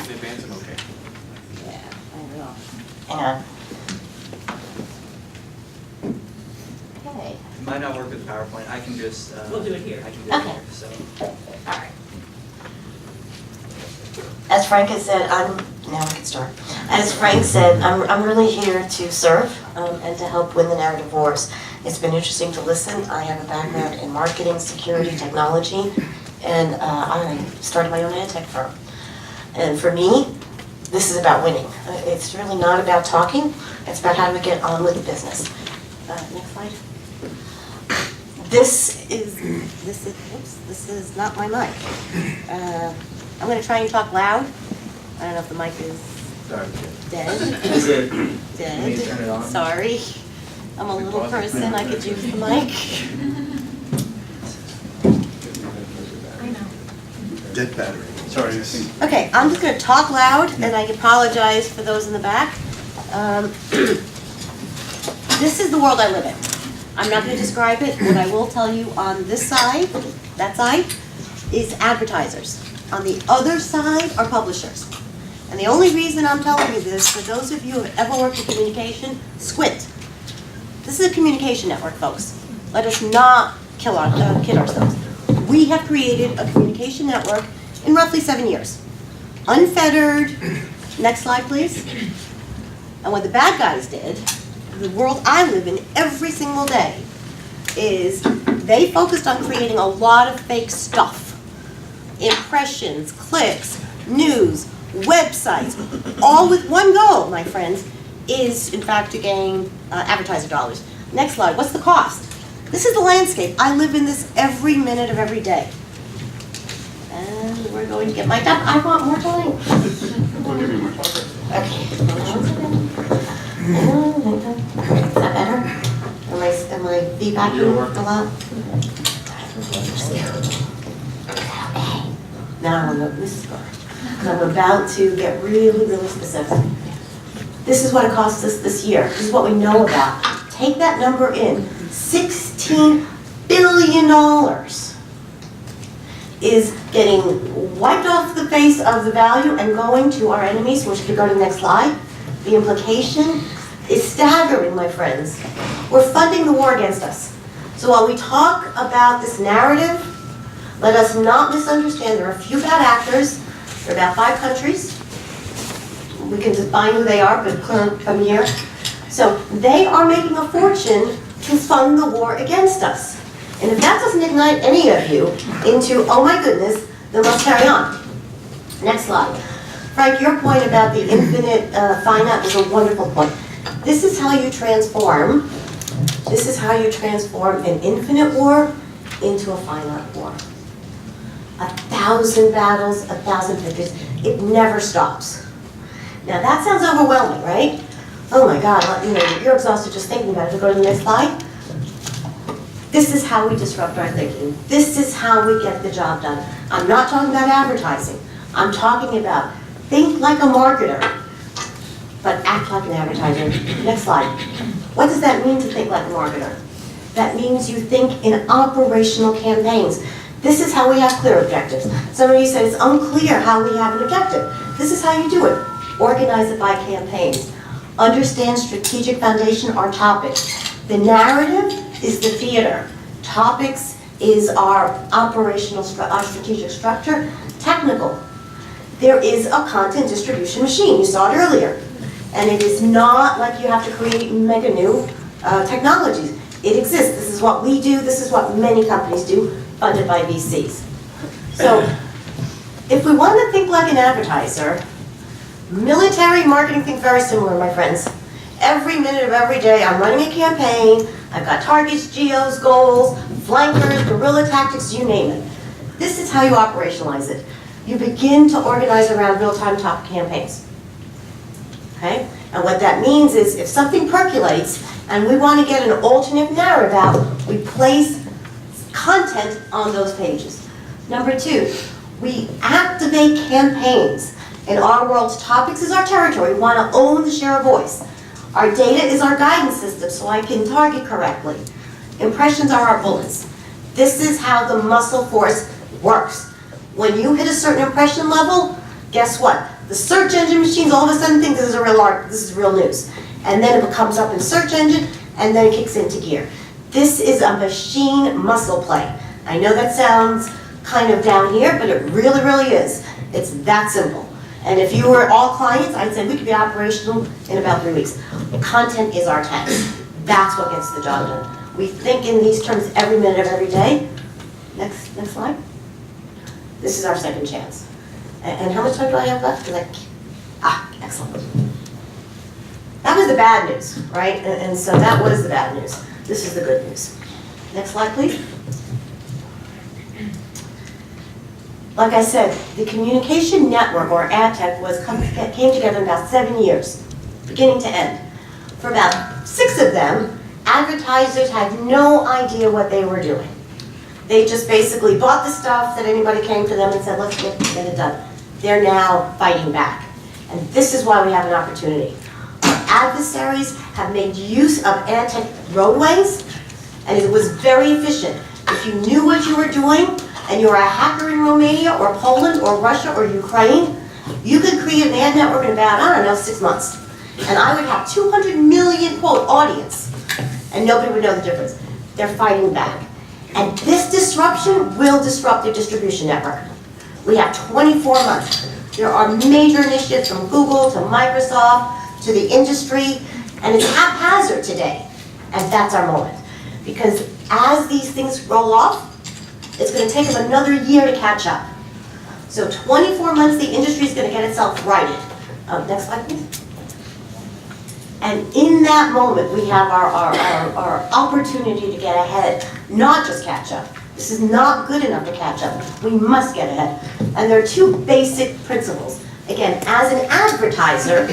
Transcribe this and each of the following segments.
in advance, I'm okay. Yeah, I will. And. Okay, It might not work with PowerPoint. I can just. We'll do it here. I can do it Okay. here. So. all right. As Frank has said, now we can start. As Frank said, I'm really here to serve and to help win the narrative wars. It's been interesting to listen. I have a background in marketing, security, technology, and I started my own ad tech firm. And for me, this is about winning. It's really not about talking. It's about how do we get on with the business. Next slide. This is not my mic. I'm going to try and talk loud. I don't know if the mic is Sorry. dead. Is it? Dead. Can you turn it on? Sorry. I'm a little person. I could use the mic. I know. Dead battery. Sorry, I think. Okay, I'm just going to talk loud, and I apologize for those in the back. This is the world I live in. I'm not going to describe it. What I will tell you on this side, that side, is advertisers. On the other side are publishers. And the only reason I'm telling you this, for those of you who have ever worked in communication, squint. This is a communication network, folks. Let us not kid ourselves. We have created a communication network in roughly 7 years. Unfettered. Next slide, please. And what the bad guys did, the world I live in every single day, is they focused on creating a lot of fake stuff. Impressions, clicks, news, websites, all with one goal, my friends, is in fact to gain advertiser dollars. Next slide, what's the cost? This is the landscape. I live in this every minute of every day. And we're going to get mic'd up. I want more time. We'll give you more time. Okay. Is that better? Am I feedbacking a lot? Okay. Now I'm on this part. I'm about to get really, really specific. This is what it costs us this year. This is what we know about. Take that number in. $16 billion is getting wiped off the face of the value and going to our enemies, which could go to the next slide. The implication is staggering, my friends. We're funding the war against us. So while we talk about this narrative, let us not misunderstand. There are a few bad actors. There are about 5 countries. We can define who they are, but come here. So they are making a fortune to fund the war against us. And if that doesn't ignite any of you into, oh my goodness, then let's carry on. Next slide. Frank, your point about the infinite finite is a wonderful point. This is how you transform an infinite war into a finite war. 1,000 battles, 1,000 victories. It never stops. Now that sounds overwhelming, right? Oh my God, you're exhausted just thinking about it. Go to the next slide. This is how we disrupt our thinking. This is how we get the job done. I'm not talking about advertising. I'm talking about think like a marketer, but act like an advertiser. Next slide. What does that mean to think like a marketer? That means you think in operational campaigns. This is how we have clear objectives. Some of you said it's unclear how we have an objective. This is how you do it. Organize it by campaigns. Understand strategic foundation or topics. The narrative is the theater. Topics is our operational, our strategic structure. Technical. There is a content distribution machine. You saw it earlier. And it is not like you have to create mega new technologies. It exists. This is what we do. This is what many companies do, funded by VCs. So if we want to think like an advertiser, military marketing think very similar, my friends. Every minute of every day, I'm running a campaign. I've got targets, geos, goals, flankers, guerrilla tactics, you name it. This is how you operationalize it. You begin to organize around real-time top campaigns. Okay? And what that means is if something percolates and we want to get an alternate narrative out, we place content on those pages. Number 2, we activate campaigns. In our world, topics is our territory. We want to own the share of voice. Our data is our guidance system, so I can target correctly. Impressions are our bullets. This is how the muscle force works. When you hit a certain impression level, guess what? The search engine machines all of a sudden think this is real news. And then it comes up in search engine, and then it kicks into gear. This is a machine muscle play. I know that sounds kind of down here, but it really, really is. It's that simple. And if you were all clients, I'd say we could be operational in about 3 weeks. The content is our task. That's what gets the job done. We think in these terms every minute of every day. Next slide. This is our second chance. And how much time do I have left? Excellent. That was the bad news, right? And so that was the bad news. This is the good news. Next slide, please. Like I said, the communication network, or AdTech, came together in about 7 years, beginning to end. For about 6 of them, advertisers had no idea what they were doing. They just basically bought the stuff that anybody came to them and said, let's get it done. They're now fighting back. And this is why we have an opportunity. Our adversaries have made use of AdTech roadways, and it was very efficient. If you knew what you were doing, and you're a hacker in Romania, or Poland, or Russia, or Ukraine, you could create an ad network in about, 6 months. And I would have 200 million, quote, audience, and nobody would know the difference. They're fighting back. And this disruption will disrupt their distribution network. We have 24 months. There are major initiatives from Google to Microsoft to the industry, and it's haphazard today. And that's our moment. Because as these things roll off, it's going to take them another year to catch up. So 24 months, the industry is going to get itself righted. Next slide, please. And in that moment, we have our opportunity to get ahead, not just catch up. This is not good enough to catch up. We must get ahead. And there are 2 basic principles. Again, as an advertiser,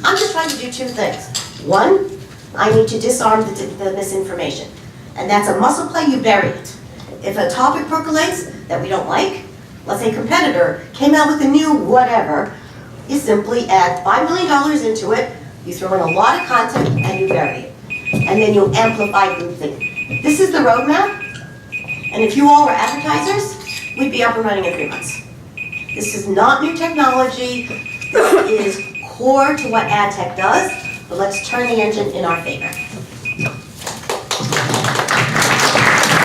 I'm just trying to do 2 things. 1, I need to disarm the misinformation. And that's a muscle play, you bury it. If a topic percolates that we don't like, let's say a competitor came out with a new whatever, you simply add $5 million into it, you throw in a lot of content, and you bury it. And then you amplify groupthink. This is the roadmap, and if you all were advertisers, we'd be up and running in 3 months. This is not new technology, this is core to what AdTech does, but let's turn the engine in our favor.